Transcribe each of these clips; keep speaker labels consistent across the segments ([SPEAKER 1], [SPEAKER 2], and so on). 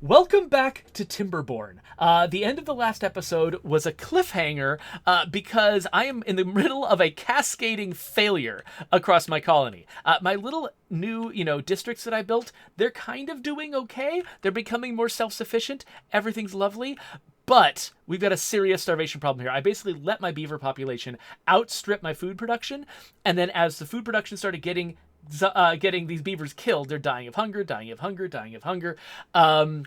[SPEAKER 1] Welcome back to Timberborn. The end of the last episode was a cliffhanger because I am in the middle of a cascading failure across my colony. My little new, districts that I built, they're kind of doing okay. They're becoming more self-sufficient. Everything's lovely. But we've got a serious starvation problem here. I basically let my beaver population outstrip my food production, and then as the food production started getting these beavers killed, they're dying of hunger, dying of hunger, dying of hunger. The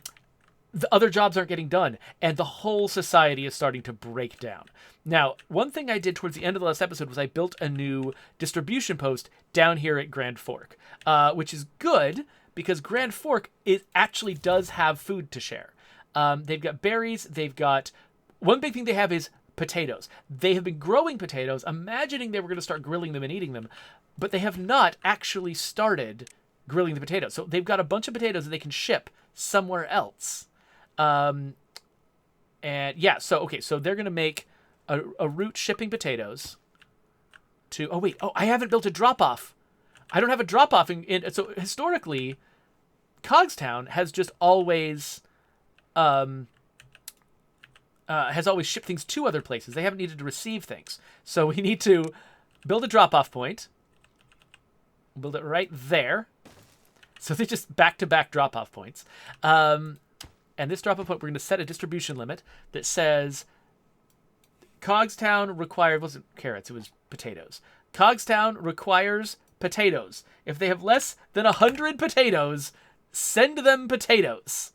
[SPEAKER 1] other jobs aren't getting done, and the whole society is starting to break down. Now, one thing I did towards the end of the last episode was I built a new distribution post down here at Grand Fork, which is good because Grand Fork actually does have food to share. They've got berries. They've got one big thing they have is potatoes. They have been growing potatoes, imagining they were going to start grilling them and eating them, but they have not actually started grilling the potatoes. So they've got a bunch of potatoes that they can ship somewhere else. And yeah, so they're going to make a route shipping potatoes to. Oh wait, I haven't built a drop off. I don't have a drop off so historically, Cogstown has just always shipped things to other places. They haven't needed to receive things. So we need to build a drop-off point. Build it right there. So they're just back-to-back drop-off points. And this drop-off point, we're going to set a distribution limit that says Cogstown required, it wasn't carrots, it was potatoes. Cogstown requires potatoes. If they have less than 100 potatoes, send them potatoes.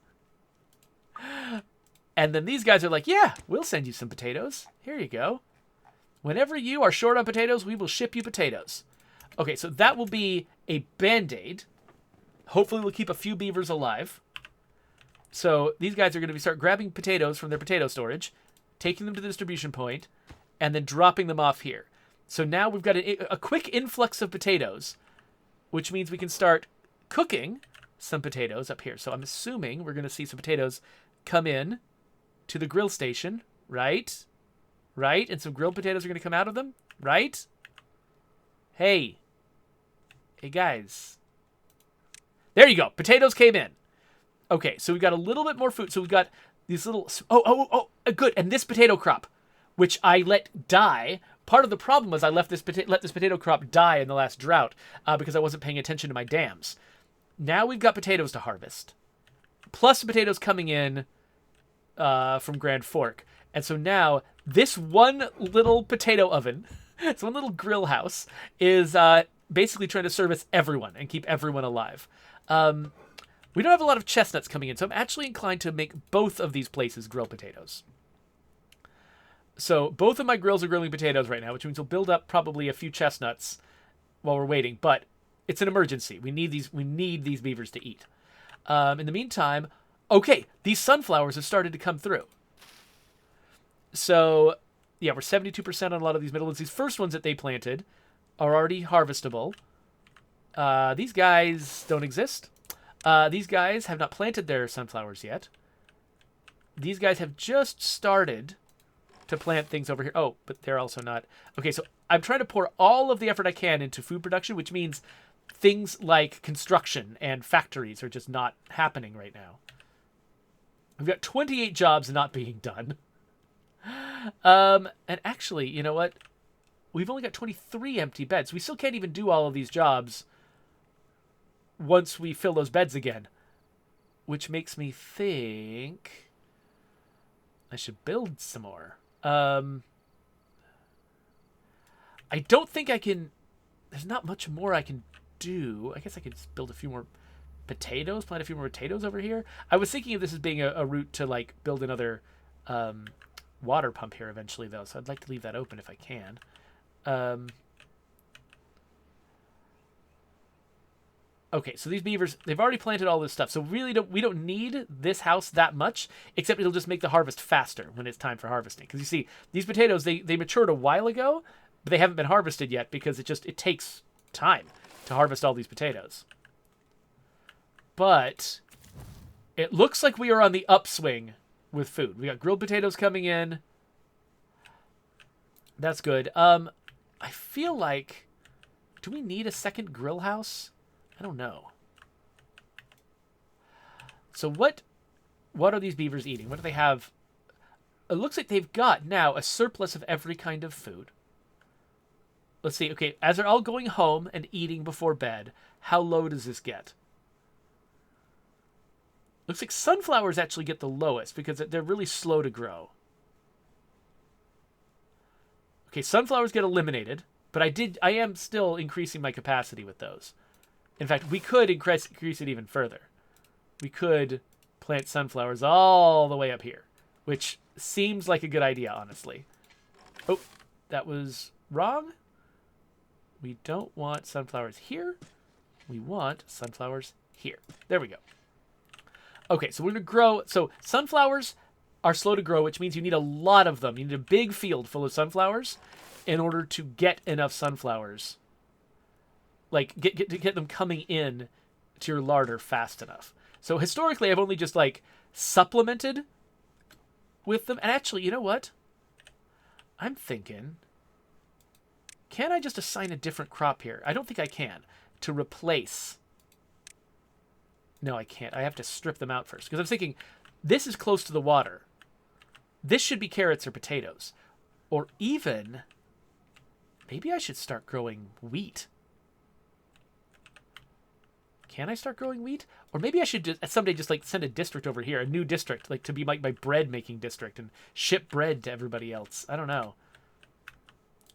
[SPEAKER 1] And then these guys are like, yeah, we'll send you some potatoes. Here you go. Whenever you are short on potatoes, we will ship you potatoes. Okay, so that will be a Band-Aid. Hopefully we'll keep a few beavers alive. So these guys are going to start grabbing potatoes from their potato storage, taking them to the distribution point, and then dropping them off here. So now we've got a quick influx of potatoes, which means we can start cooking some potatoes up here. So I'm assuming we're going to see some potatoes come in to the grill station, right? Right? And some grilled potatoes are going to come out of them, right? Hey, guys. There you go. Potatoes came in. Okay, so we've got a little bit more food. So we've got these little... Oh, good. And this potato crop, which I let die. Part of the problem was I let this potato crop die in the last drought because I wasn't paying attention to my dams. Now we've got potatoes to harvest. Plus potatoes coming in from Grand Fork. And so now this one little potato oven, this one little grill house, is basically trying to service everyone and keep everyone alive. We don't have a lot of chestnuts coming in, so I'm actually inclined to make both of these places grill potatoes. So both of my grills are grilling potatoes right now, which means we'll build up probably a few chestnuts while we're waiting. But it's an emergency. We need these beavers to eat. In the meantime, okay, these sunflowers have started to come through. So, yeah, we're 72% on a lot of these middle ones. These first ones that they planted are already harvestable. These guys don't exist. These guys have not planted their sunflowers yet. These guys have just started to plant things over here. Oh, but they're also not. Okay, so I'm trying to pour all of the effort I can into food production, which means things like construction and factories are just not happening right now. We've got 28 jobs not being done. And actually, you know what? We've only got 23 empty beds. We still can't even do all of these jobs once we fill those beds again. Which makes me think I should build some more. I don't think I can... There's not much more I can do. I guess I could just build a few more potatoes, plant a few more potatoes over here. I was thinking of this as being a route to like build another water pump here eventually, though, so I'd like to leave that open if I can. Okay, so these beavers, they've already planted all this stuff, so really we don't need this house that much, except it'll just make the harvest faster when it's time for harvesting. Because you see, these potatoes, they matured a while ago, but they haven't been harvested yet because it takes time to harvest all these potatoes. But it looks like we are on the upswing with food. We got grilled potatoes coming in. That's good. I feel like... Do we need a second grill house? I don't know. So what What are these beavers eating? What do they have? It looks like they've got now a surplus of every kind of food. Let's see. Okay, as they're all going home and eating before bed, how low does this get? Looks like sunflowers actually get the lowest because they're really slow to grow. Okay, sunflowers get eliminated, but I am still increasing my capacity with those. In fact, we could increase it even further. We could plant sunflowers all the way up here, which seems like a good idea, honestly. Oh, that was wrong. We don't want sunflowers here. We want sunflowers here. There we go. Okay, so we're going to grow. So sunflowers are slow to grow, which means you need a lot of them. You need a big field full of sunflowers in order to get enough sunflowers. Like, get them coming in to your larder fast enough. So historically, I've only just, like, supplemented with them. And actually, you know what? I'm thinking, can I just assign a different crop here? I don't think I can. To replace. No, I can't. I have to strip them out first. Because I'm thinking, this is close to the water. This should be carrots or potatoes. Or even, maybe I should start growing wheat. Can I start growing wheat? Or maybe I should just, someday just like send a district over here, a new district, like to be like my bread making district and ship bread to everybody else. I don't know.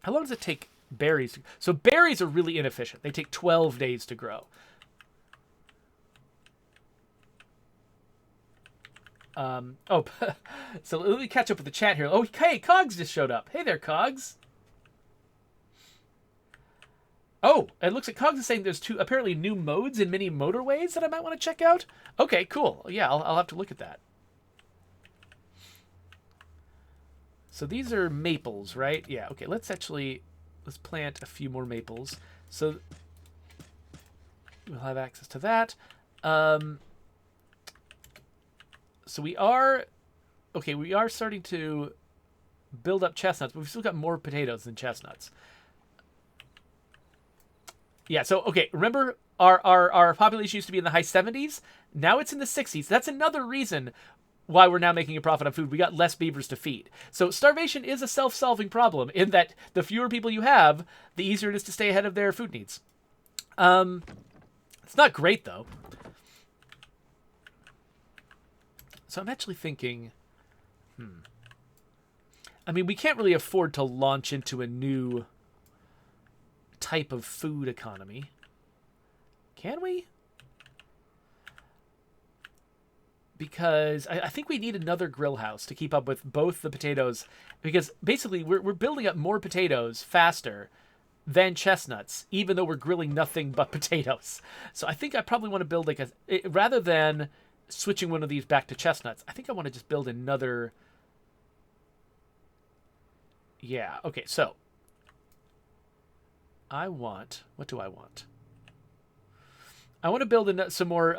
[SPEAKER 1] How long does it take berries? So berries are really inefficient. They take 12 days to grow. Oh, so let me catch up with the chat here. Oh, hey, Cogs just showed up. Hey there, Cogs. Oh, it looks like Cogs is saying there's apparently new modes in many motorways that I might want to check out. Okay, cool. Yeah, I'll have to look at that. So these are maples, right? Yeah, okay, let's plant a few more maples. So we'll have access to that. So we are starting to build up chestnuts, but we've still got more potatoes than chestnuts. Yeah, so, okay, remember our population used to be in the high 70s? Now it's in the 60s. That's another reason why we're now making a profit on food. We got less beavers to feed. So starvation is a self-solving problem in that the fewer people you have, the easier it is to stay ahead of their food needs. It's not great, though. So I'm actually thinking, I mean, we can't really afford to launch into a new type of food economy. Can we? Because I think we need another grill house to keep up with both the potatoes. Because basically, we're building up more potatoes faster than chestnuts, even though we're grilling nothing but potatoes. So I think I probably want to build like rather than switching one of these back to chestnuts, I think I want to just build another. Yeah, okay, so what do I want? I want to build some more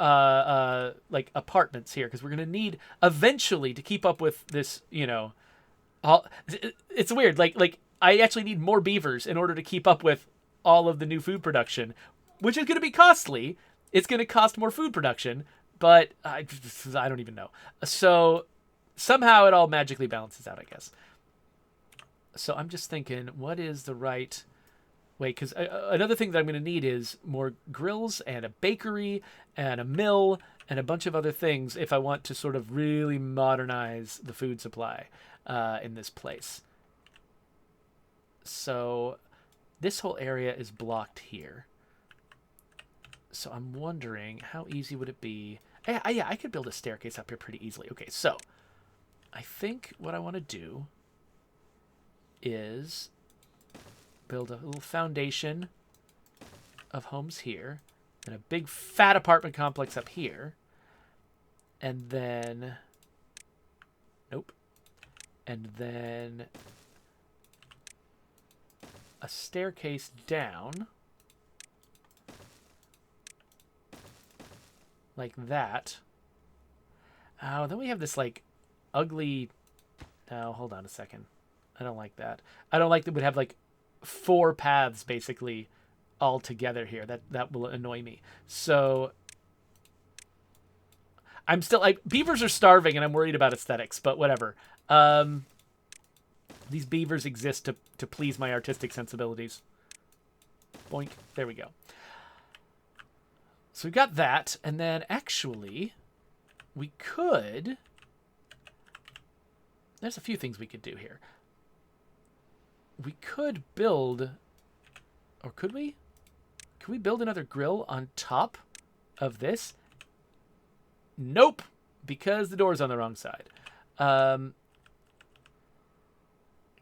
[SPEAKER 1] like apartments here because we're going to need eventually to keep up with this, you know, it's weird. Like I actually need more beavers in order to keep up with all of the new food production, which is going to be costly. It's going to cost more food production, but I don't even know. So somehow it all magically balances out, I guess. So I'm just thinking, what is the right way? Because another thing that I'm going to need is more grills and a bakery and a mill and a bunch of other things if I want to sort of really modernize the food supply in this place. So this whole area is blocked here. So I'm wondering, how easy would it be? Yeah, I could build a staircase up here pretty easily. Okay, so I think what I want to do is build a little foundation of homes here and a big fat apartment complex up here. And then, nope. And then a staircase down like that. Oh, then we have this like ugly, no, hold on a second. I don't like that. I don't like that we'd have like 4 paths basically all together here. That will annoy me. So I'm still like beavers are starving, and I'm worried about aesthetics. But whatever. These beavers exist to please my artistic sensibilities. Boink. There we go. So we've got that, and then actually, we could. There's a few things we could do here. We could build, or could we? Can we build another grill on top of this? Nope, because the door's on the wrong side.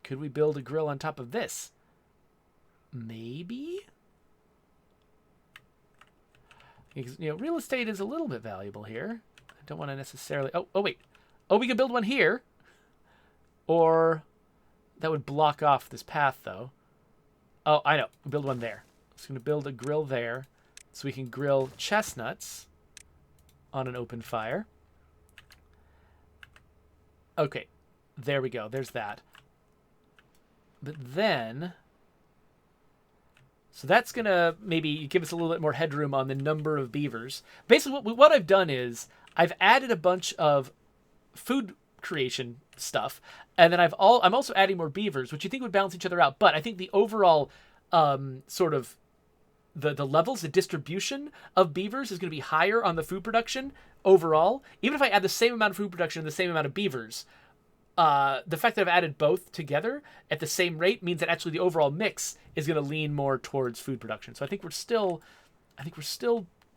[SPEAKER 1] Could we build a grill on top of this? Maybe? Because, you know, real estate is a little bit valuable here. I don't want to necessarily... Oh, wait. Oh, we could build one here. Or that would block off this path, though. Oh, I know. We'll build one there. So I'm going to build a grill there so we can grill chestnuts on an open fire. Okay. There we go. There's that. But then... So that's going to maybe give us a little bit more headroom on the number of beavers. Basically, what I've done is I've added a bunch of food creation stuff, and then I'm also adding more beavers, which you think would balance each other out. But I think the overall sort of the levels, the distribution of beavers is going to be higher on the food production overall. Even if I add the same amount of food production and the same amount of beavers, the fact that I've added both together at the same rate means that actually the overall mix is going to lean more towards food production. So I think we're still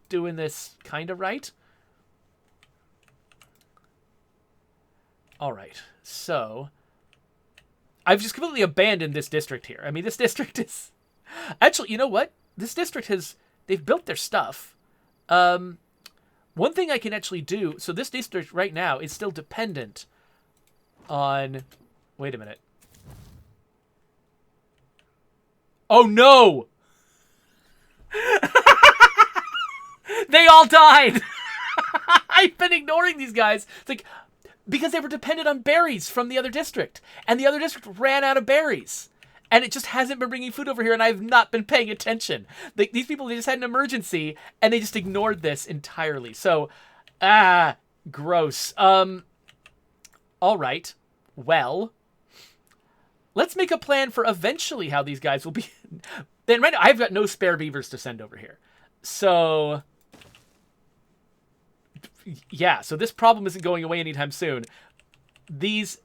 [SPEAKER 1] doing this kind of right. All right. So I've just completely abandoned this district here. I mean, this district is actually, you know what? This district they've built their stuff. One thing I can actually do. So this district right now is still dependent on, wait a minute. Oh no! They all died! I've been ignoring these guys. It's like, because they were dependent on berries from the other district. And the other district ran out of berries. And it just hasn't been bringing food over here, and I've not been paying attention. These people, they just had an emergency, and they just ignored this entirely. So, gross. All right. Well, let's make a plan for eventually how these guys will be. Then right now, I've got no spare beavers to send over here. So, yeah. So this problem isn't going away anytime soon. These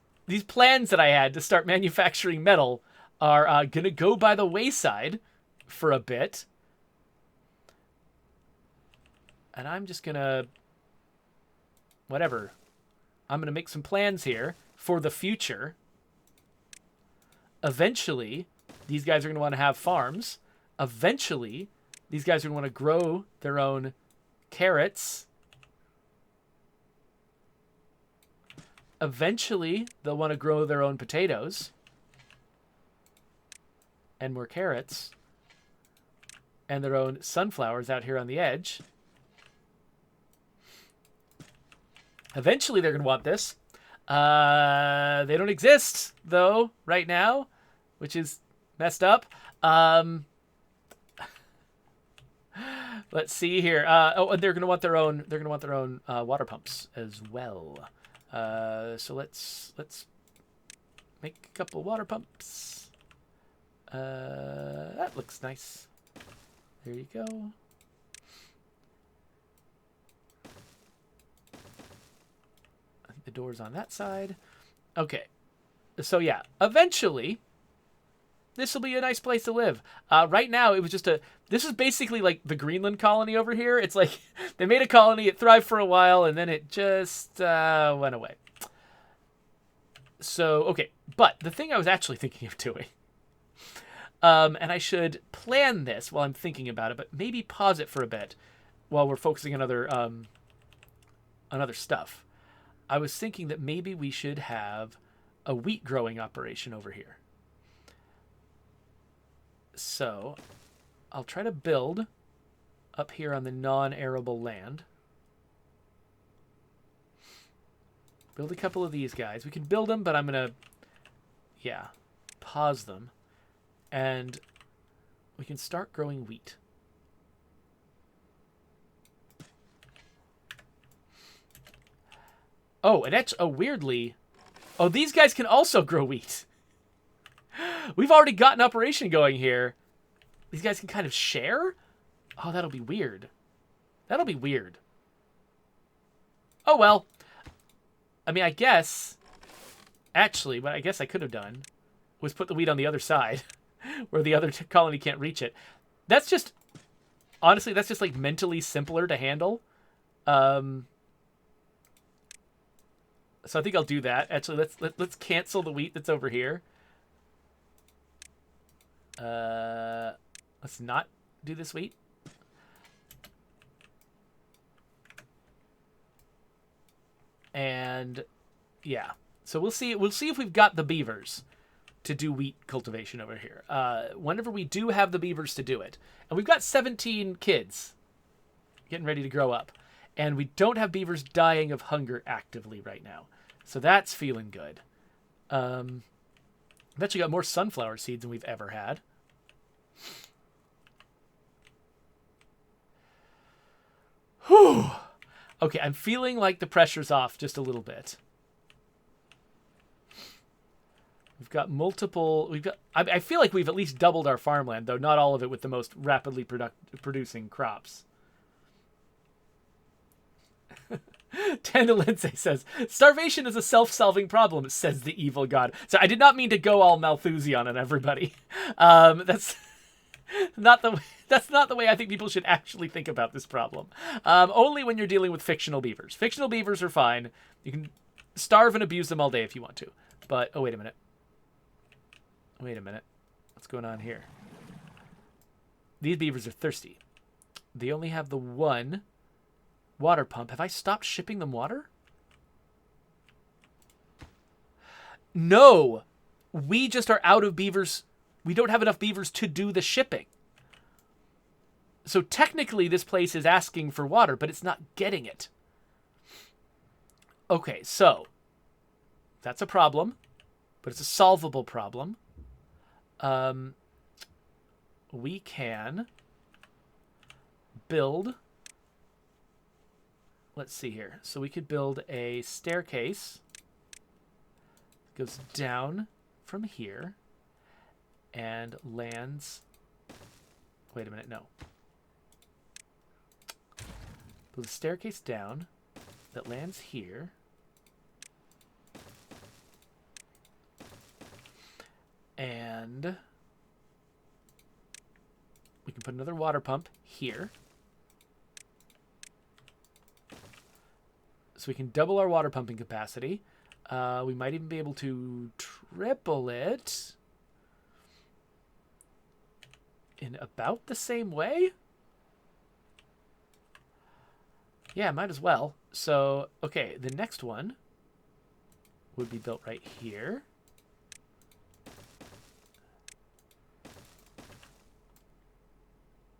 [SPEAKER 1] plans that I had to start manufacturing metal are going to go by the wayside for a bit. And I'm just going to... Whatever. I'm going to make some plans here for the future. Eventually, these guys are going to want to have farms. Eventually, these guys are going to want to grow their own carrots. Eventually, they'll want to grow their own potatoes. And more carrots. And their own sunflowers out here on the edge. Eventually, they're going to want this. They don't exist, though, right now, which is messed up. Let's see here. And they're going to want their own. They're going to want their own water pumps as well. So let's make a couple water pumps. That looks nice. There you go. I think the door's on that side. Okay. So yeah, eventually, this will be a nice place to live. Right now, it was just this is basically like the Greenland colony over here. It's like they made a colony, it thrived for a while, and then it just went away. So, okay. But the thing I was actually thinking of doing, and I should plan this while I'm thinking about it, but maybe pause it for a bit while we're focusing on other stuff. I was thinking that maybe we should have a wheat growing operation over here. So I'll try to build up here on the non-arable land. Build a couple of these guys. We can build them, but I'm going to, pause them. And we can start growing wheat. Oh, and that's weirdly. Oh, these guys can also grow wheat. We've already got an operation going here. These guys can kind of share? Oh, that'll be weird. That'll be weird. Oh, well. I mean, I guess... Actually, what I guess I could have done was put the wheat on the other side where the other colony can't reach it. That's just... Honestly, that's just, like, mentally simpler to handle. So I think I'll do that. Actually, let's cancel the wheat that's over here. Let's not do this wheat. And yeah, so we'll see if we've got the beavers to do wheat cultivation over here. Whenever we do have the beavers to do it, and we've got 17 kids getting ready to grow up, and we don't have beavers dying of hunger actively right now, so that's feeling good. I've actually got more sunflower seeds than we've ever had. Whew. Okay, I'm feeling like the pressure's off just a little bit. We've got multiple... I feel like we've at least doubled our farmland, though not all of it with the most rapidly producing crops. Tanda Lindsay says, starvation is a self-solving problem, says the evil god. So I did not mean to go all Malthusian on everybody. That's not the way I think people should actually think about this problem. Only when you're dealing with fictional beavers. Fictional beavers are fine. You can starve and abuse them all day if you want to. But, oh, wait a minute. Wait a minute. What's going on here? These beavers are thirsty. They only have the one water pump. Have I stopped shipping them water? No. We just are out of beavers. We don't have enough beavers to do the shipping. So technically this place is asking for water, but it's not getting it. Okay, so that's a problem, but it's a solvable problem. We can build... Let's see here. So we could build a staircase. It goes down from here and lands... Wait a minute, no. Build a staircase down that lands here. And we can put another water pump here. So we can double our water pumping capacity. We might even be able to triple it in about the same way. Yeah, might as well. So, okay, the next one would be built right here.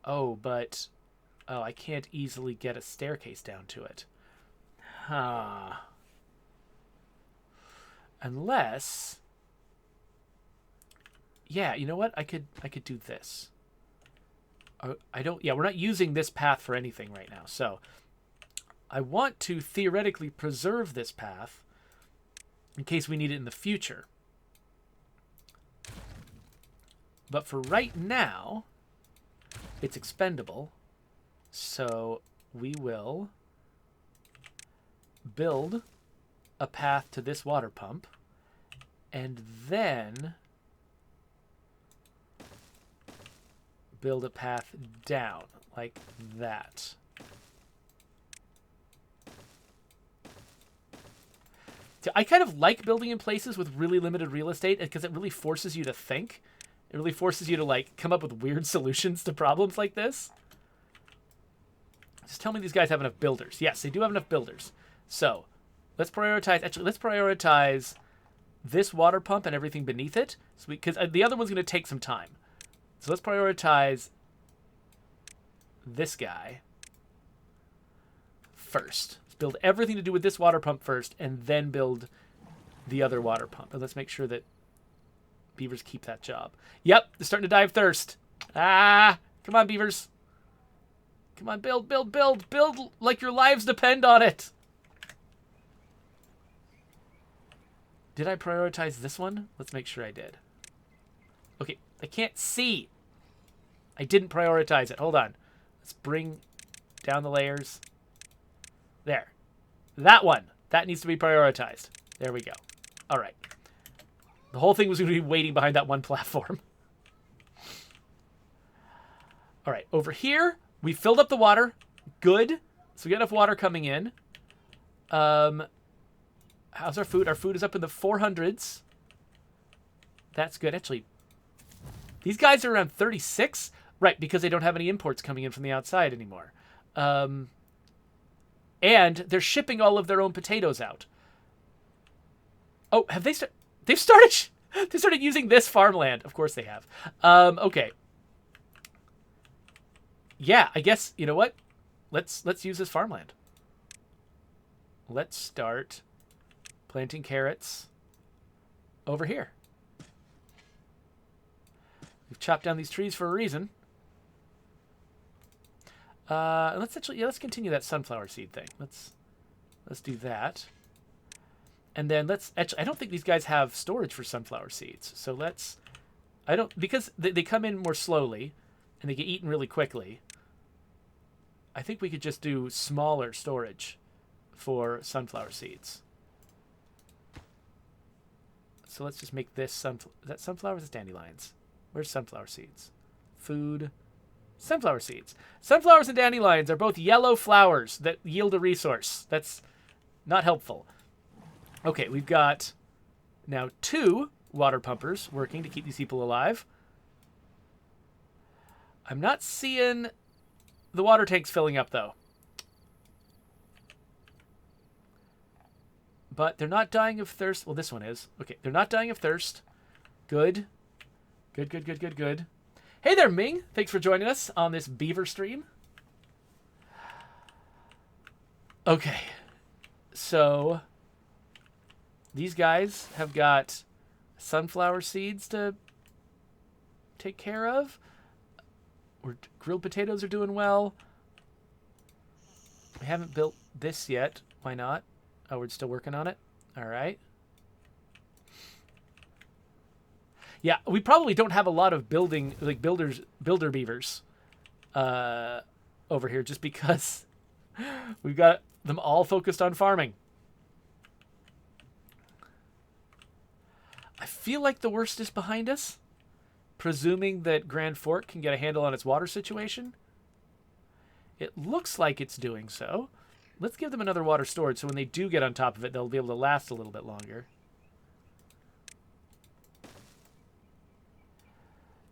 [SPEAKER 1] Oh, but... Oh, I can't easily get a staircase down to it. Huh. Unless... Yeah, you know what? I could do this. I don't... Yeah, we're not using this path for anything right now. So, I want to theoretically preserve this path in case we need it in the future. But for right now, it's expendable. So, we will build a path to this water pump, and then build a path down like that. I kind of like building in places with really limited real estate because it really forces you to think. It really forces you to like come up with weird solutions to problems like this. Just tell me these guys have enough builders. Yes, they do have enough builders. So let's prioritize. Actually, let's prioritize this water pump and everything beneath it, because the other one's going to take some time. So let's prioritize this guy first. Let's build everything to do with this water pump first, and then build the other water pump. And let's make sure that beavers keep that job. Yep, they're starting to die of thirst. Ah, come on, beavers. Come on, build, build, build. Build like your lives depend on it. Did I prioritize this one? Let's make sure I did. Okay, I can't see. I didn't prioritize it. Hold on. Let's bring down the layers. There. That one. That needs to be prioritized. There we go. All right. The whole thing was going to be waiting behind that one platform. All right. Over here, we filled up the water. Good. So we got enough water coming in. How's our food? Our food is up in the 400s. That's good. Actually, these guys are around 36. Right, because they don't have any imports coming in from the outside anymore. And they're shipping all of their own potatoes out. Oh, have they they've started they started using this farmland. Of course they have. Okay. Yeah, I guess, you know what? Let's use this farmland. Let's start planting carrots over here. We've chopped down these trees for a reason. Let's continue that sunflower seed thing. Let's do that. And then I don't think these guys have storage for sunflower seeds. So because they come in more slowly and they get eaten really quickly. I think we could just do smaller storage for sunflower seeds. So let's just make this is that sunflowers? It's dandelions. Where's sunflower seeds? Food. Sunflower seeds. Sunflowers and dandelions are both yellow flowers that yield a resource. That's not helpful. Okay, we've got now 2 water pumpers working to keep these people alive. I'm not seeing the water tanks filling up, though. But they're not dying of thirst. Well, this one is. Okay, they're not dying of thirst. Good. Good. Hey there, Ming. Thanks for joining us on this beaver stream. Okay. So, these guys have got sunflower seeds to take care of. Grilled potatoes are doing well. We haven't built this yet. Why not? Oh, we're still working on it. All right. Yeah, we probably don't have a lot of builder beavers over here just because we've got them all focused on farming. I feel like the worst is behind us, presuming that Grand Fork can get a handle on its water situation. It looks like it's doing so. Let's give them another water storage so when they do get on top of it, they'll be able to last a little bit longer.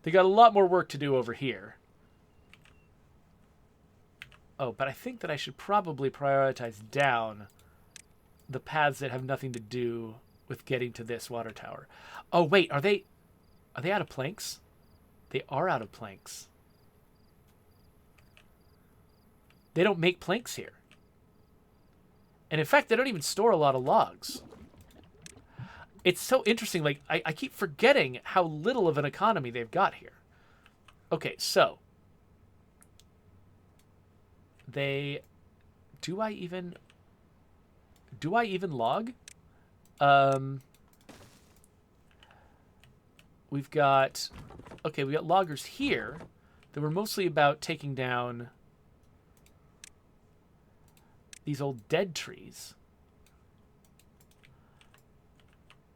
[SPEAKER 1] They got a lot more work to do over here. Oh, but I think that I should probably prioritize down the paths that have nothing to do with getting to this water tower. Oh, wait, are they out of planks? They are out of planks. They don't make planks here. And in fact, they don't even store a lot of logs. It's so interesting. Like, I keep forgetting how little of an economy they've got here. Okay, so. Do I even log? We've got loggers here that were mostly about taking down these old dead trees.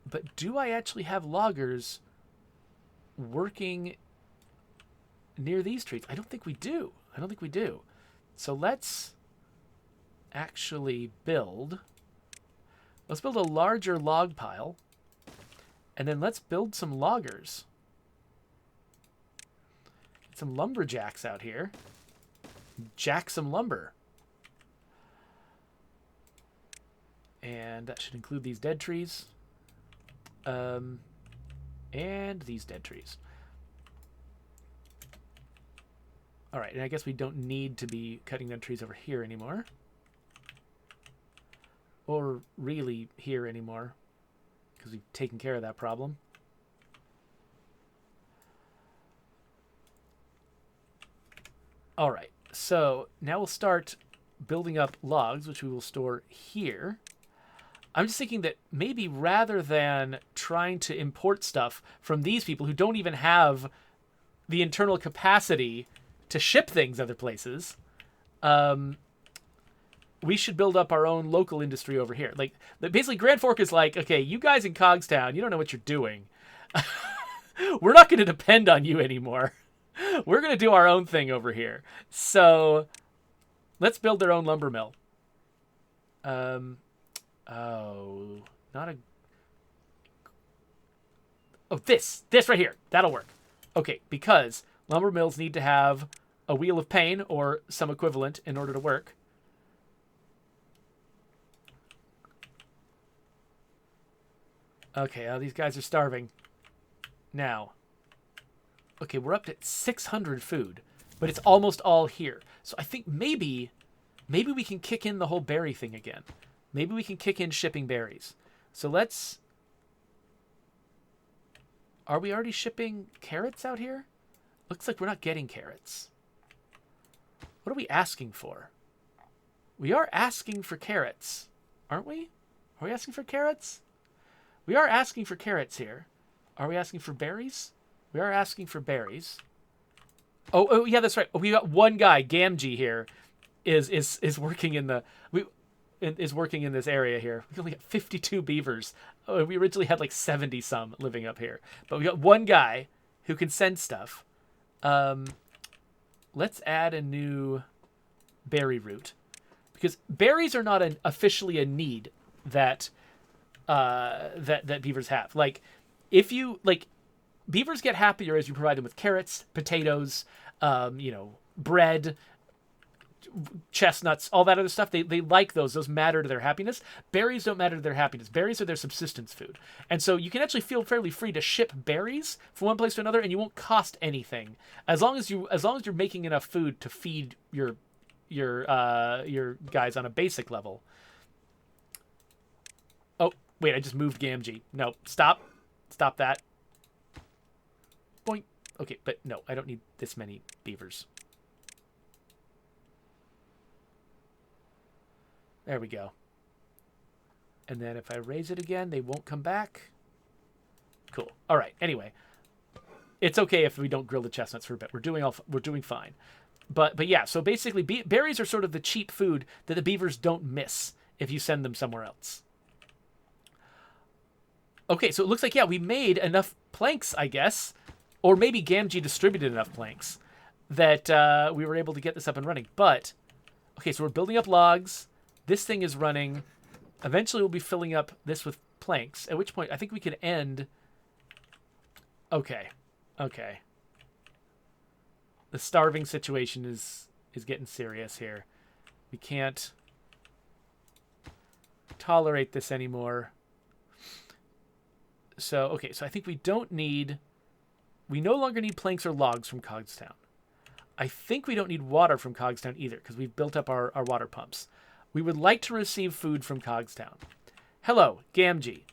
[SPEAKER 1] But do I actually have loggers working near these trees? I don't think we do. So let's actually build. Let's build a larger log pile. And then let's build some loggers. Get some lumberjacks out here. Jack some lumber. And that should include these dead trees. And these dead trees. All right, and I guess we don't need to be cutting down trees over here anymore. Or really here anymore, because we've taken care of that problem. All right, so now we'll start building up logs, which we will store here. I'm just thinking that maybe rather than trying to import stuff from these people who don't even have the internal capacity to ship things other places, we should build up our own local industry over here. Like, basically, Grand Fork is like, okay, you guys in Cogstown, you don't know what you're doing. We're not going to depend on you anymore. We're going to do our own thing over here. So let's build their own lumber mill. Oh, not a... Oh, this right here. That'll work. Okay, because lumber mills need to have a wheel of pain or some equivalent in order to work. Okay, these guys are starving. Now, okay, we're up at 600 food, but it's almost all here. So I think maybe we can kick in the whole berry thing again. Maybe we can kick in shipping berries. So let's... Are we already shipping carrots out here? Looks like we're not getting carrots. What are we asking for? We are asking for carrots, aren't we? Are we asking for carrots? We are asking for carrots here. Are we asking for berries? We are asking for berries. Oh yeah, that's right. We got one guy, Gamgee here, is working in the is working in this area here. We only got 52 beavers. Oh, we originally had like 70 some living up here, but we got one guy who can send stuff. Let's add a new berry route, because berries are not officially a need that that beavers have. Like, if you like, beavers get happier as you provide them with carrots, potatoes, bread, chestnuts, all that other stuff. They like those. Those matter to their happiness. Berries don't matter to their happiness. Berries are their subsistence food. And so you can actually feel fairly free to ship berries from one place to another, and you won't cost anything as long as you're making enough food to feed your guys on a basic level. Oh, wait, I just moved Gamgee. No, stop that. Boink. Okay, but no, I don't need this many beavers. There we go. And then if I raise it again, they won't come back. Cool. All right. Anyway, it's okay if we don't grill the chestnuts for a bit. We're doing fine. But yeah. So basically, berries are sort of the cheap food that the beavers don't miss if you send them somewhere else. Okay. So it looks like, yeah, we made enough planks, I guess, or maybe Gamgee distributed enough planks that we were able to get this up and running. But okay, so we're building up logs. This thing is running. Eventually, we'll be filling up this with planks, at which point I think we can end. Okay. The starving situation is getting serious here. We can't tolerate this anymore. So, okay, so I think we no longer need planks or logs from Cogstown. I think we don't need water from Cogstown either, because we've built up our water pumps. We would like to receive food from Cogstown. Hello, Gamgee.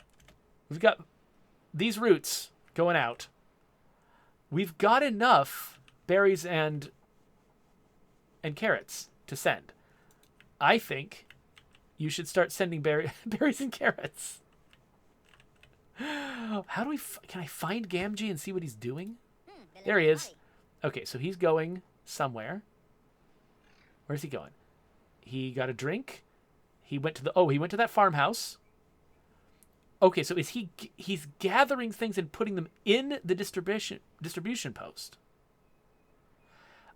[SPEAKER 1] We've got these roots going out. We've got enough berries and carrots to send. I think you should start sending berries and carrots. How do can I find Gamgee and see what he's doing? There he is. Okay, so he's going somewhere. Where's he going? He got a drink. He went to that farmhouse. Okay, so he's gathering things and putting them in the distribution post.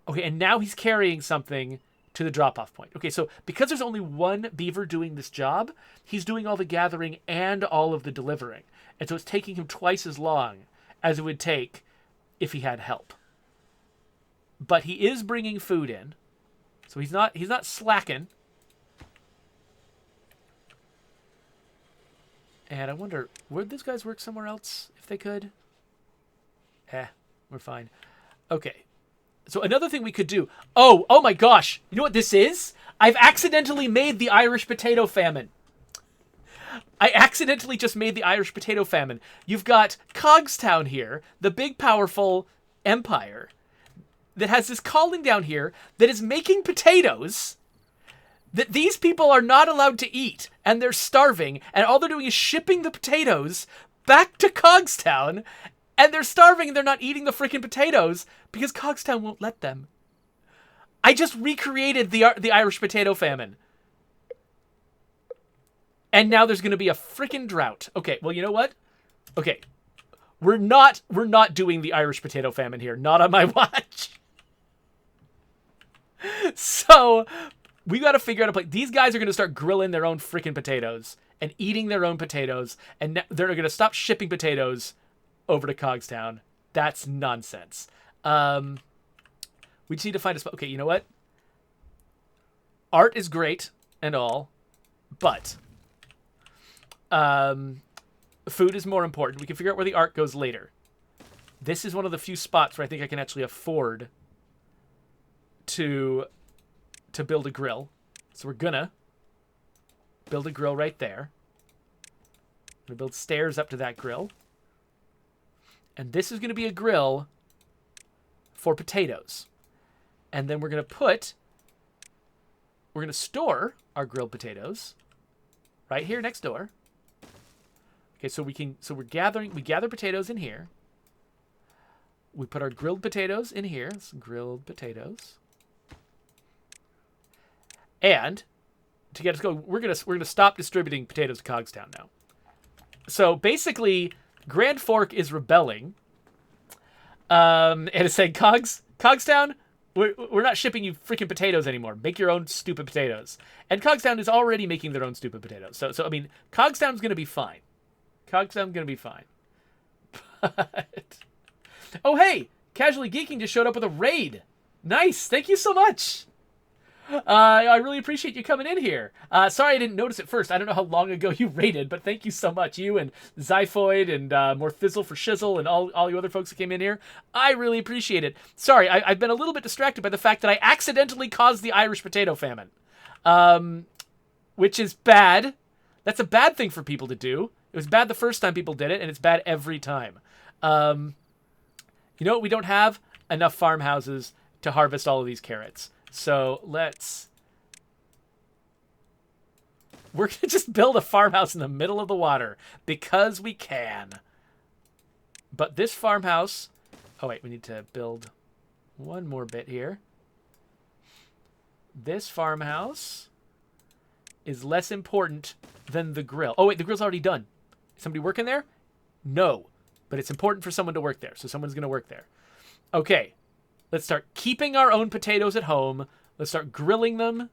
[SPEAKER 1] Okay, and now he's carrying something to the drop-off point. Okay, so because there's only one beaver doing this job, he's doing all the gathering and all of the delivering. And so it's taking him twice as long as it would take if he had help. But he is bringing food in. So he's not slacking. And I wonder, would these guys work somewhere else if they could? We're fine. Okay. So another thing we could do. Oh my gosh. You know what this is? I've accidentally made the Irish Potato Famine. I accidentally just made the Irish Potato Famine. You've got Cogstown here, the big powerful empire that has this calling down here that is making potatoes that these people are not allowed to eat, and they're starving, and all they're doing is shipping the potatoes back to Cogstown, and they're starving and they're not eating the freaking potatoes because Cogstown won't let them. I just recreated the Irish Potato Famine. And now there's going to be a freaking drought. Okay, well, you know what? Okay. We're not doing the Irish Potato Famine here. Not on my watch. So, we got to figure out a place. These guys are going to start grilling their own freaking potatoes and eating their own potatoes, and they're going to stop shipping potatoes over to Cogstown. That's nonsense. We just need to find a spot. Okay, you know what? Art is great and all, but food is more important. We can figure out where the art goes later. This is one of the few spots where I think I can actually afford to build a grill. So we're gonna build a grill right there. We're gonna build stairs up to that grill. And this is gonna be a grill for potatoes. And then we're gonna store our grilled potatoes right here next door. Okay, so we gather potatoes in here. We put our grilled potatoes in here. Some grilled potatoes. And to get us going, we're gonna stop distributing potatoes to Cogstown now. So basically, Grand Fork is rebelling, and it's saying, Cogstown, we're not shipping you freaking potatoes anymore. Make your own stupid potatoes. And Cogstown is already making their own stupid potatoes. So I mean, Cogstown's gonna be fine. Cogstown's gonna be fine. But oh hey, Casually Geeking just showed up with a raid. Nice, thank you so much. I really appreciate you coming in here. Sorry I didn't notice it first. I don't know how long ago you raided, but thank you so much. You and Zyphoid and more Thizzle for Shizzle and all you other folks that came in here. I really appreciate it. Sorry, I've been a little bit distracted by the fact that I accidentally caused the Irish Potato Famine. Which is bad. That's a bad thing for people to do. It was bad the first time people did it, and it's bad every time. You know what? We don't have enough farmhouses to harvest all of these carrots. So we're going to just build a farmhouse in the middle of the water because we can. But this farmhouse, oh wait, we need to build one more bit here. This farmhouse is less important than the grill. Oh wait, the grill's already done. Is somebody working there? No, but it's important for someone to work there. So someone's going to work there. Okay. Let's start keeping our own potatoes at home. Let's start grilling them.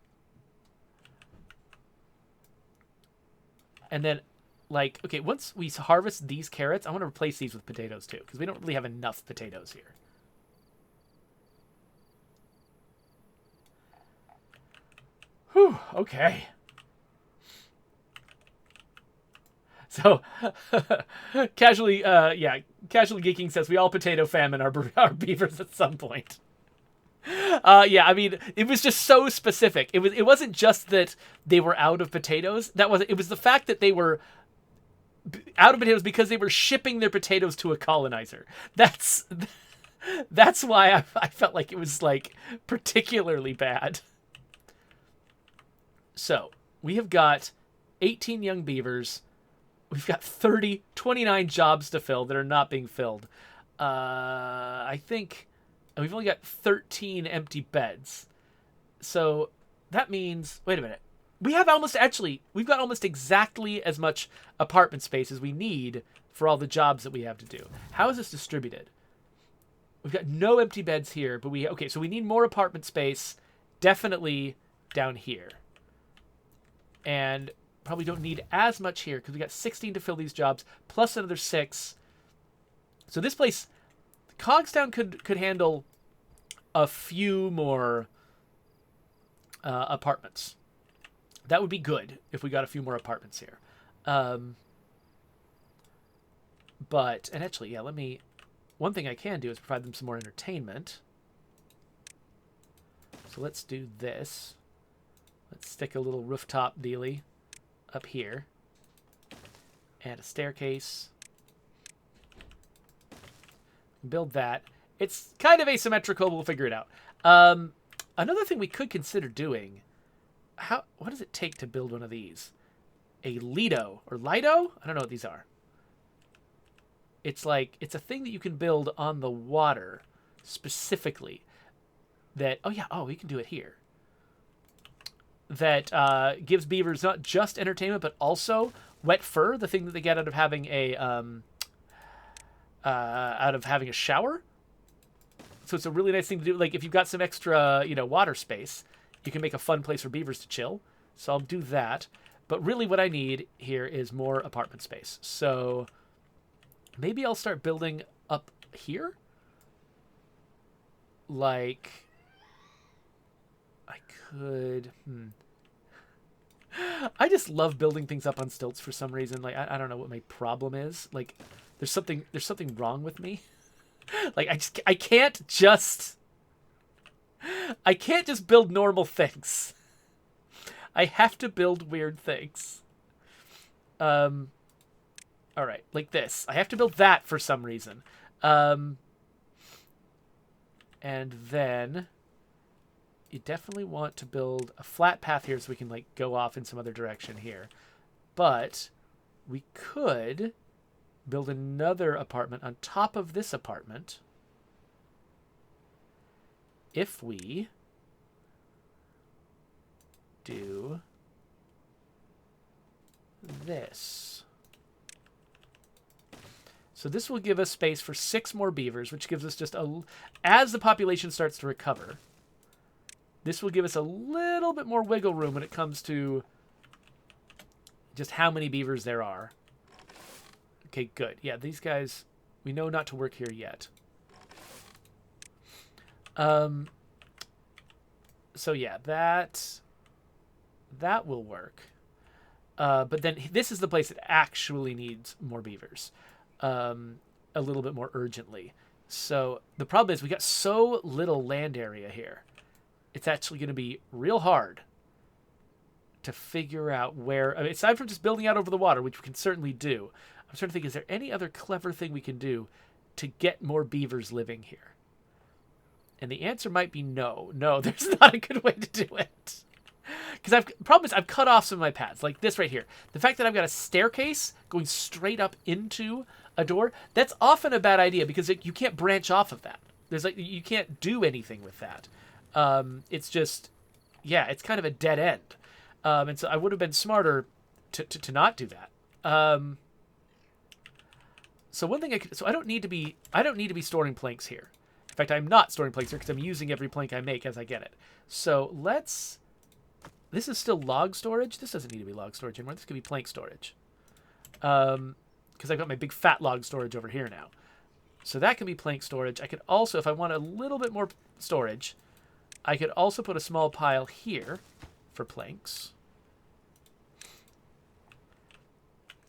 [SPEAKER 1] And then, like, okay, once we harvest these carrots, I want to replace these with potatoes too, because we don't really have enough potatoes here. Whew, okay. So, Casually Geeking says, we all potato famine our beavers at some point. Yeah, I mean, it was just so specific. It wasn't just that they were out of potatoes. It was the fact that they were out of potatoes because they were shipping their potatoes to a colonizer. That's why I felt like it was, like, particularly bad. So, we have got 18 young beavers. We've got 29 jobs to fill that are not being filled. I think we've only got 13 empty beds. So that means, wait a minute. We've got almost exactly as much apartment space as we need for all the jobs that we have to do. How is this distributed? We've got no empty beds here, but okay, so we need more apartment space definitely down here. And probably don't need as much here because we got 16 to fill these jobs plus another 6. So this place, Cogstown could handle a few more apartments. That would be good if we got a few more apartments here. And actually, yeah, one thing I can do is provide them some more entertainment. So let's do this. Let's stick a little rooftop dealie up here. And a staircase. Build that. It's kind of asymmetrical, but we'll figure it out. Another thing we could consider doing, what does it take to build one of these? A Lido or Lido? I don't know what these are. It's like, it's a thing that you can build on the water specifically that, oh yeah, oh, we can do it here. That gives beavers not just entertainment, but also wet fur, the thing that they get out of having a shower. So it's a really nice thing to do. Like if you've got some extra, water space, you can make a fun place for beavers to chill. So I'll do that. But really what I need here is more apartment space. So maybe I'll start building up here. Like I could... I just love building things up on stilts for some reason. Like I don't know what my problem is. Like there's something wrong with me. Like I can't just build normal things. I have to build weird things. All right, like this. I have to build that for some reason. And then you definitely want to build a flat path here so we can like go off in some other direction here. But we could build another apartment on top of this apartment if we do this. So this will give us space for 6 more beavers, which gives us just as the population starts to recover, this will give us a little bit more wiggle room when it comes to just how many beavers there are. Okay, good. Yeah, these guys, we know not to work here yet. So yeah, that will work. But then this is the place that actually needs more beavers. A little bit more urgently. So the problem is we got so little land area here. It's actually going to be real hard to figure out where... I mean, aside from just building out over the water, which we can certainly do, I'm trying to think, is there any other clever thing we can do to get more beavers living here? And the answer might be no. No, there's not a good way to do it. Because problem is I've cut off some of my paths, like this right here. The fact that I've got a staircase going straight up into a door, that's often a bad idea because you can't branch off of that. You can't do anything with that. It's just, yeah, it's kind of a dead end. And so I would have been smarter to not do that. So one thing I don't need to be storing planks here. In fact, I'm not storing planks here because I'm using every plank I make as I get it. So this is still log storage. This doesn't need to be log storage anymore. This could be plank storage. Because I've got my big fat log storage over here now. So that can be plank storage. I could also, if I want a little bit more storage, I could also put a small pile here for planks.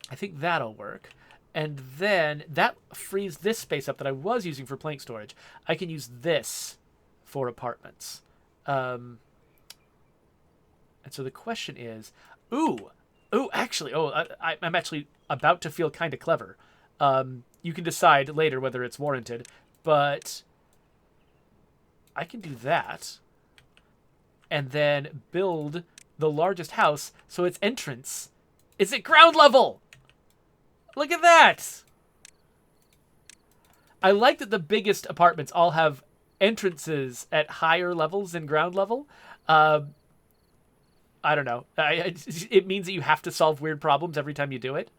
[SPEAKER 1] I think that'll work. And then that frees this space up that I was using for plank storage. I can use this for apartments. And so the question is, actually, I'm actually about to feel kind of clever. You can decide later whether it's warranted, but I can do that and then build the largest house so its entrance is at ground level. Look at that. I like that the biggest apartments all have entrances at higher levels than ground level. I don't know. It means that you have to solve weird problems every time you do it.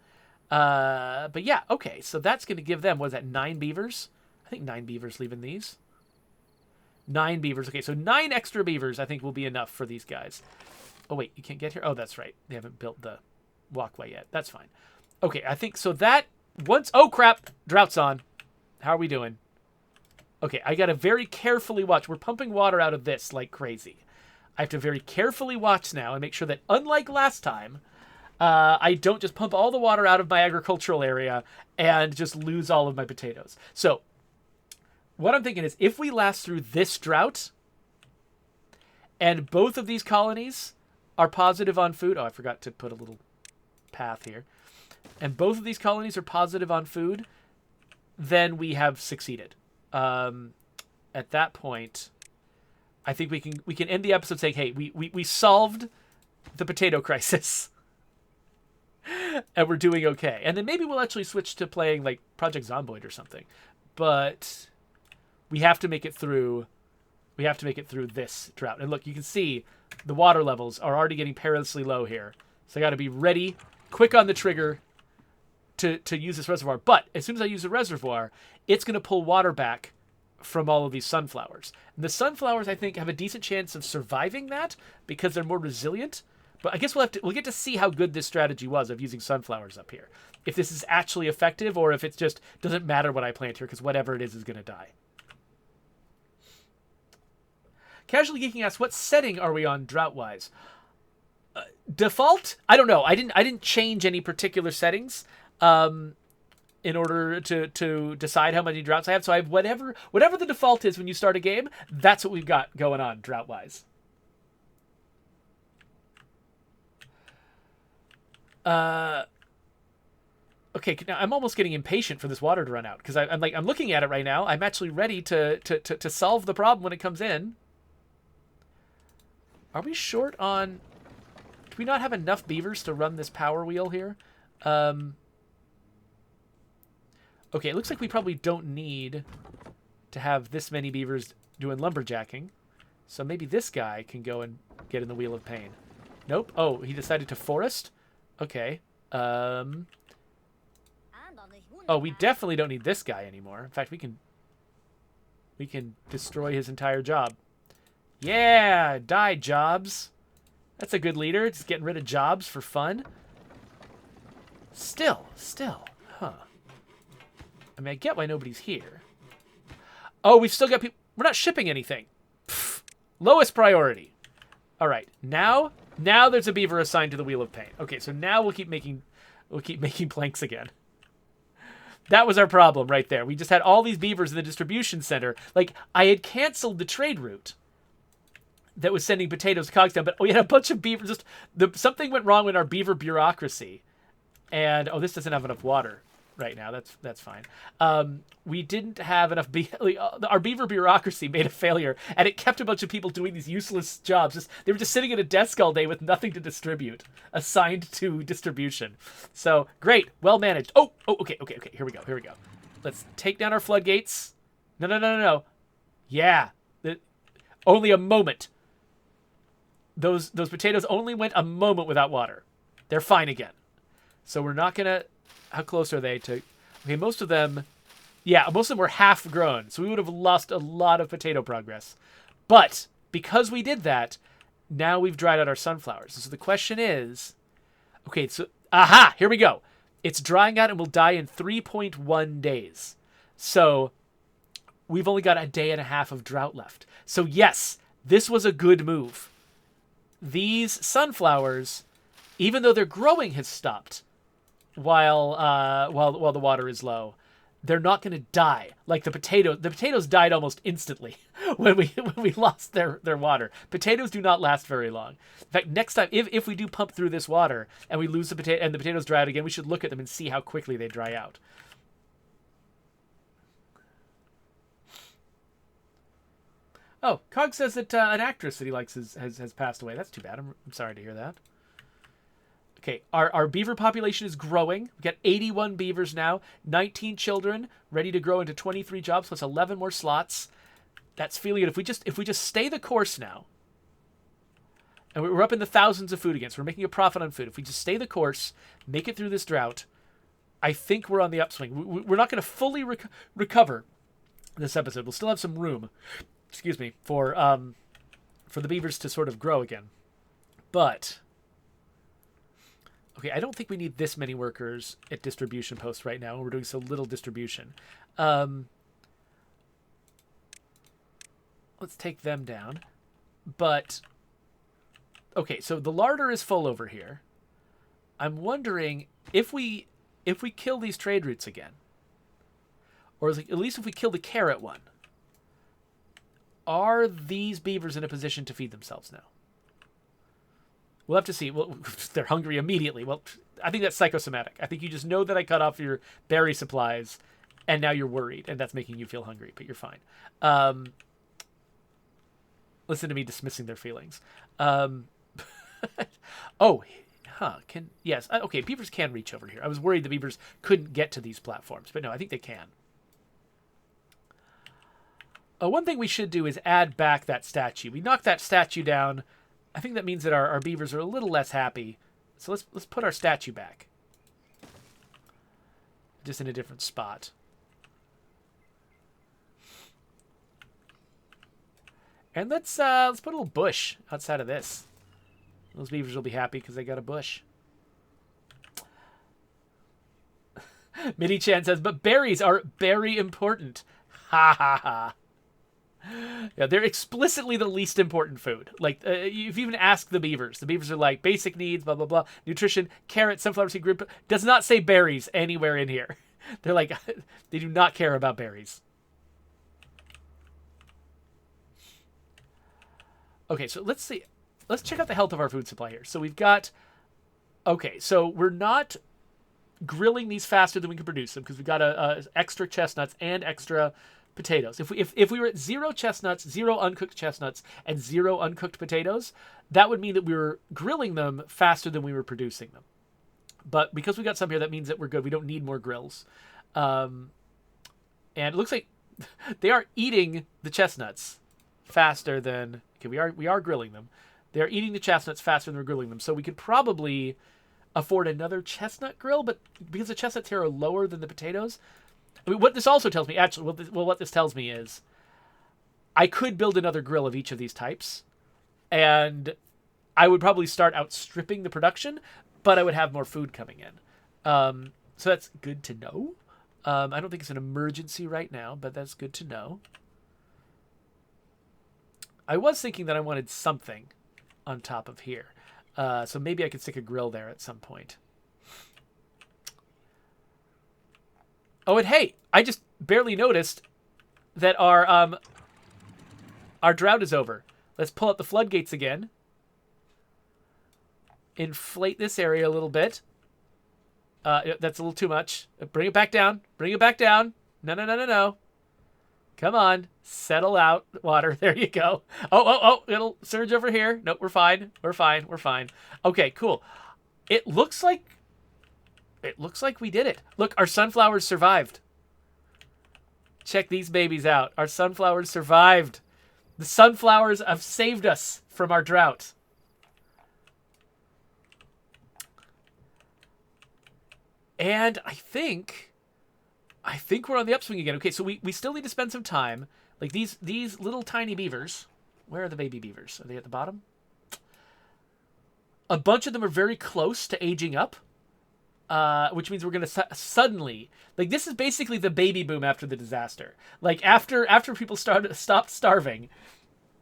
[SPEAKER 1] But yeah, okay. So that's going to give them, what is that, 9 beavers? I think 9 beavers leaving these. 9 beavers. Okay, so 9 extra beavers I think will be enough for these guys. Oh, wait, you can't get here? Oh, that's right. They haven't built the walkway yet. That's fine. Okay, I think so that once... Oh, crap. Drought's on. How are we doing? Okay, I got to very carefully watch. We're pumping water out of this like crazy. I have to very carefully watch now and make sure that, unlike last time, I don't just pump all the water out of my agricultural area and just lose all of my potatoes. So, what I'm thinking is, if we last through this drought, and both of these colonies are positive on food... Oh, I forgot to put a little path here. And both of these colonies are positive on food, then we have succeeded. At that point... I think we can end the episode saying, hey, we solved the potato crisis. And we're doing okay. And then maybe we'll actually switch to playing like Project Zomboid or something. But we have to make it through. We have to make it through this drought. And look, you can see the water levels are already getting perilously low here. So I got to be ready, quick on the trigger to use this reservoir. But as soon as I use the reservoir, it's going to pull water back from all of these sunflowers. And the sunflowers, I think, have a decent chance of surviving that because they're more resilient. But I guess we'll get to see how good this strategy was of using sunflowers up here. If this is actually effective or if it just doesn't matter what I plant here because whatever it is going to die. Casually Geeking asks, what setting are we on drought-wise? Default? I don't know. I didn't change any particular settings in order to decide how many droughts I have. So I have whatever the default is when you start a game, that's what we've got going on drought-wise. Okay, now I'm almost getting impatient for this water to run out because I'm looking at it right now. I'm actually ready to solve the problem when it comes in. Are we short on... Do we not have enough beavers to run this power wheel here? Okay, it looks like we probably don't need to have this many beavers doing lumberjacking. So maybe this guy can go and get in the Wheel of Pain. Nope. Oh, he decided to forest? Okay. Oh, we definitely don't need this guy anymore. In fact, we can destroy his entire job. Yeah, die, Jobs. That's a good leader. Just getting rid of Jobs for fun. Still. Huh. I mean, I get why nobody's here. Oh, we've still got people. We're not shipping anything. Pfft. Lowest priority. All right. Now there's a beaver assigned to the Wheel of Pain. Okay, so now we'll keep making planks again. That was our problem right there. We just had all these beavers in the distribution center. Like, I had canceled the trade route that was sending potatoes cogs down, but we had a bunch of beavers. Something went wrong with our beaver bureaucracy. And, oh, this doesn't have enough water right now. That's fine. We didn't have enough... Our beaver bureaucracy made a failure, and it kept a bunch of people doing these useless jobs. They were just sitting at a desk all day with nothing to distribute, assigned to distribution. So, great. Well managed. Oh, okay. Here we go. Let's take down our floodgates. No. Yeah. Only a moment. Those potatoes only went a moment without water. They're fine again. So we're not going to... How close are they to... Okay, most of them were half grown. So we would have lost a lot of potato progress. But because we did that, now we've dried out our sunflowers. So the question is... Okay, so... Aha! Here we go. It's drying out and will die in 3.1 days. So we've only got a day and a half of drought left. So yes, this was a good move. These sunflowers, even though their growing has stopped while the water is low, they're not going to die like the potatoes. The potatoes died almost instantly when we lost their water. Potatoes do not last very long. In fact, next time, if we do pump through this water and we lose the potatoes dry out again, we should look at them and see how quickly they dry out. Oh, Cog says that an actress that he likes has passed away. That's too bad. I'm sorry to hear that. Okay, our beaver population is growing. We've got 81 beavers now, 19 children, ready to grow into 23 jobs, plus 11 more slots. That's feeling good. If we just stay the course now, and we're up in the thousands of food again, so we're making a profit on food. If we just stay the course, make it through this drought, I think we're on the upswing. We're not going to fully recover this episode. We'll still have some room. Excuse me, for the beavers to sort of grow again. But, okay, I don't think we need this many workers at distribution posts right now. We're doing so little distribution. Let's take them down. But, okay, so the larder is full over here. I'm wondering if we kill these trade routes again, or at least if we kill the carrot one, are these beavers in a position to feed themselves now? We'll have to see. Well, they're hungry immediately. Well, I think that's psychosomatic. I think you just know that I cut off your berry supplies, and now you're worried, and that's making you feel hungry, but you're fine. Listen to me dismissing their feelings. Oh, huh. Yes. Okay, beavers can reach over here. I was worried the beavers couldn't get to these platforms, but no, I think they can. One thing we should do is add back that statue. We knocked that statue down. I think that means that our beavers are a little less happy. So let's put our statue back. Just in a different spot. And let's put a little bush outside of this. Those beavers will be happy because they got a bush. Midi-chan says, but berries are very important. Ha ha ha. Yeah, they're explicitly the least important food. Like, you've even asked the beavers are like, basic needs, blah, blah, blah. Nutrition, carrot, sunflower seed group. Does not say berries anywhere in here. They're like, they do not care about berries. Okay, so let's see. Let's check out the health of our food supply here. So we've got... Okay, so we're not grilling these faster than we can produce them because we've got extra chestnuts and extra potatoes. If we were at 0 chestnuts, 0 uncooked chestnuts, and 0 uncooked potatoes, that would mean that we were grilling them faster than we were producing them. But because we got some here, that means that we're good. We don't need more grills. And it looks like they are eating the chestnuts faster than... Okay, we are grilling them. They're eating the chestnuts faster than we're grilling them. So we could probably afford another chestnut grill, but because the chestnuts here are lower than the potatoes... I mean, what this also tells me, actually, what this tells me is I could build another grill of each of these types, and I would probably start outstripping the production, but I would have more food coming in. So that's good to know. I don't think it's an emergency right now, but that's good to know. I was thinking that I wanted something on top of here. So maybe I could stick a grill there at some point. Oh, and hey, I just barely noticed that our drought is over. Let's pull up the floodgates again. Inflate this area a little bit. That's a little too much. Bring it back down. Bring it back down. No, no, no, no, no. Come on. Settle out, water. There you go. Oh. It'll surge over here. Nope, we're fine. We're fine. We're fine. Okay, cool. It looks like we did it. Look, our sunflowers survived. Check these babies out. Our sunflowers survived. The sunflowers have saved us from our drought. And I think we're on the upswing again. Okay, so we still need to spend some time. Like these little tiny beavers. Where are the baby beavers? Are they at the bottom? A bunch of them are very close to aging up. Which means we're going to suddenly... Like, this is basically the baby boom after the disaster. Like, after people stopped starving,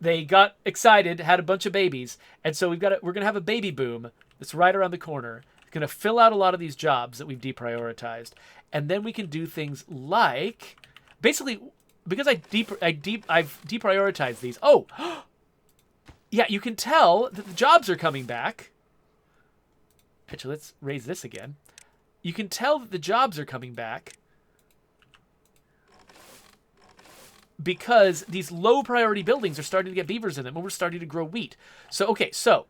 [SPEAKER 1] they got excited, had a bunch of babies, and so we're going to have a baby boom that's right around the corner. It's going to fill out a lot of these jobs that we've deprioritized. And then we can do things like... Basically, because I've deprioritized these... Oh! Yeah, you can tell that the jobs are coming back. Actually, let's raise this again. You can tell that the jobs are coming back because these low priority buildings are starting to get beavers in them and we're starting to grow wheat. So, okay, so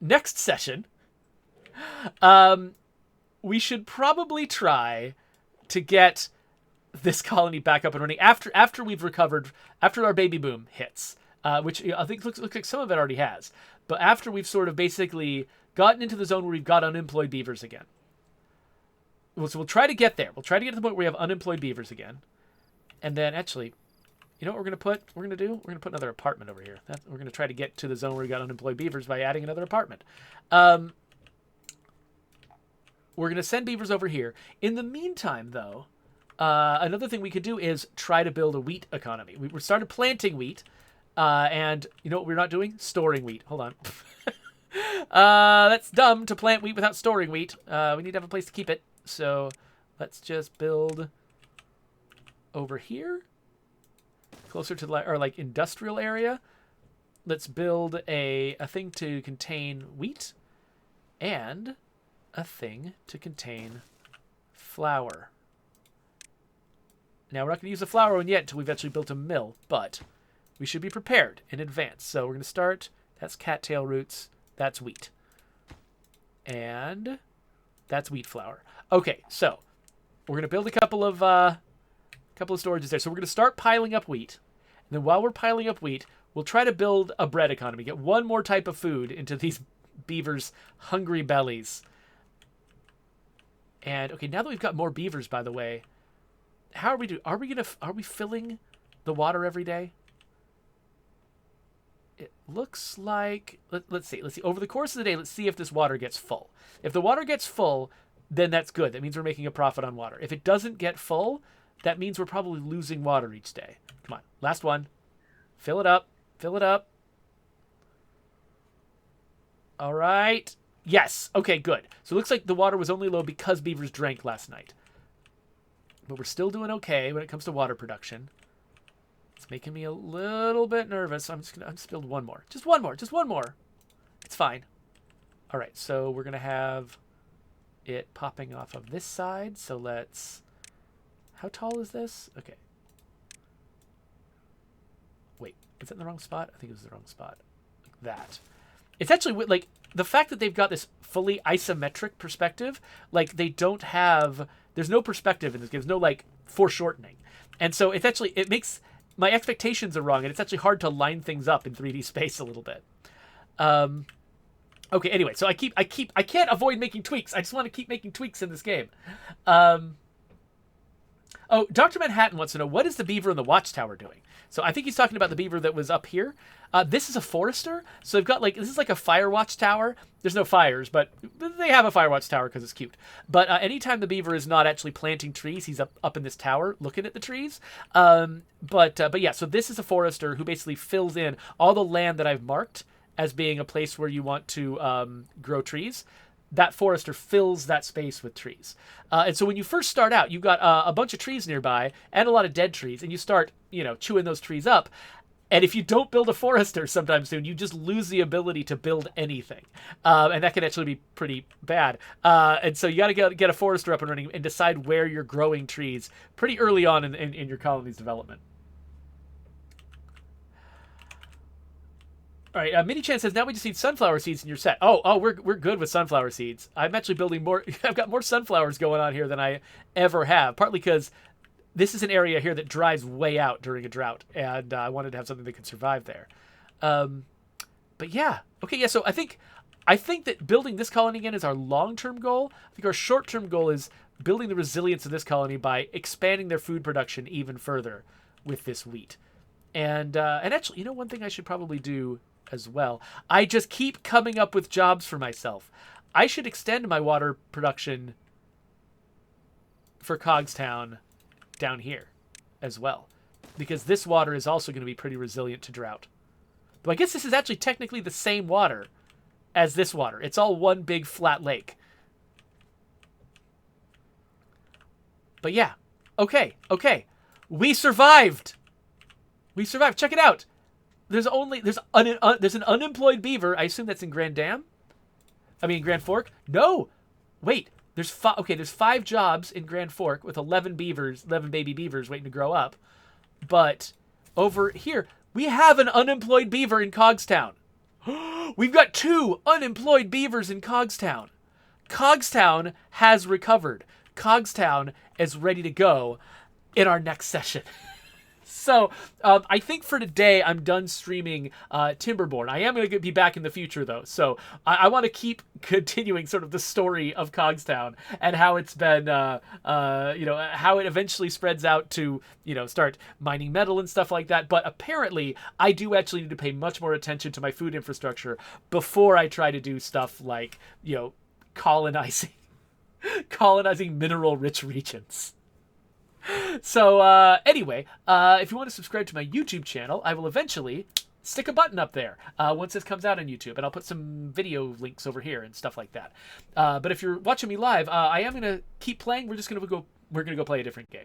[SPEAKER 1] next session, we should probably try to get this colony back up and running after we've recovered, after our baby boom hits, which I think looks like some of it already has. But after we've sort of basically gotten into the zone where we've got unemployed beavers again. So we'll try to get there. We'll try to get to the point where we have unemployed beavers again. And then actually, you know what we're going to put? We're going to put another apartment over here. We're going to try to get to the zone where we got unemployed beavers by adding another apartment. We're going to send beavers over here. In the meantime, though, another thing we could do is try to build a wheat economy. We started planting wheat. And you know what we're not doing? Storing wheat. Hold on. That's dumb to plant wheat without storing wheat. We need to have a place to keep it. So let's just build over here, closer to the like industrial area. Let's build a thing to contain wheat and a thing to contain flour. Now we're not going to use the flour one yet until we've actually built a mill, but we should be prepared in advance. So we're going to start That's cattail roots. That's wheat. And that's wheat flour. Okay, so we're going to build a couple of storages there. So we're going to start piling up wheat. And then while we're piling up wheat, we'll try to build a bread economy. Get one more type of food into these beavers' hungry bellies. And okay, now that we've got more beavers, by the way, how are we doing? Are we filling the water every day? It looks like let's see. Over the course of the day, let's see if this water gets full. If the water gets full, then that's good. That means we're making a profit on water. If it doesn't get full, that means we're probably losing water each day. Come on, last one. Fill it up. Fill it up. All right. Yes. Okay, good. So it looks like the water was only low because beavers drank last night. But we're still doing okay when it comes to water production. It's making me a little bit nervous. I'm just build one more. Just one more. It's fine. All right, so we're going to have it popping off of this side. So let's... How tall is this? Okay. Wait, is it in the wrong spot? I think it was the wrong spot. Like that. It's actually, like, the fact that they've got this fully isometric perspective, like, they don't have... There's no perspective in this game. There's no, like, foreshortening. And so it's actually... It makes... My expectations are wrong, and it's actually hard to line things up in 3D space a little bit. Okay, anyway, so I can't avoid making tweaks. I just want to keep making tweaks in this game. Oh, Dr. Manhattan wants to know, what is the beaver in the watchtower doing? So I think he's talking about the beaver that was up here. This is a forester. So they've got, like, this is like a fire watch tower. There's no fires, but they have a fire watch tower because it's cute. But anytime the beaver is not actually planting trees, he's up in this tower looking at the trees. But yeah, so this is a forester who basically fills in all the land that I've marked as being a place where you want to grow trees. That forester fills that space with trees. And so when you first start out, you've got a bunch of trees nearby and a lot of dead trees, and you start, chewing those trees up. And if you don't build a forester sometime soon, you just lose the ability to build anything. And that can actually be pretty bad. And so you got to get a forester up and running and decide where you're growing trees pretty early on in your colony's development. All right, Mini-Chan says, now we just need sunflower seeds and you're set. Oh, we're good with sunflower seeds. I'm actually building more. I've got more sunflowers going on here than I ever have, partly because this is an area here that dries way out during a drought, and I wanted to have something that could survive there. But yeah, okay, yeah, so I think that building this colony again is our long-term goal. I think our short-term goal is building the resilience of this colony by expanding their food production even further with this wheat. And actually, one thing I should probably do as well. I just keep coming up with jobs for myself. I should extend my water production for Cogstown down here as well, because this water is also going to be pretty resilient to drought. Though I guess this is actually technically the same water as this water. It's all one big flat lake. But yeah, okay. We survived. Check it out. There's an unemployed beaver. I assume that's in Grand Fork. No, wait. There's 5 jobs in Grand Fork with 11 baby beavers waiting to grow up. But over here, we have an unemployed beaver in Cogstown. We've got 2 unemployed beavers in Cogstown. Cogstown has recovered. Cogstown is ready to go in our next session. So, I think for today, I'm done streaming Timberborn. I am going to be back in the future, though. So, I want to keep continuing sort of the story of Cogstown and how it's been, how it eventually spreads out to, start mining metal and stuff like that. But apparently, I do actually need to pay much more attention to my food infrastructure before I try to do stuff like, colonizing mineral-rich regions. So, anyway, if you want to subscribe to my YouTube channel, I will eventually stick a button up there once this comes out on YouTube, and I'll put some video links over here and stuff like that. But if you're watching me live, I am going to keep playing. We're going to go play a different game.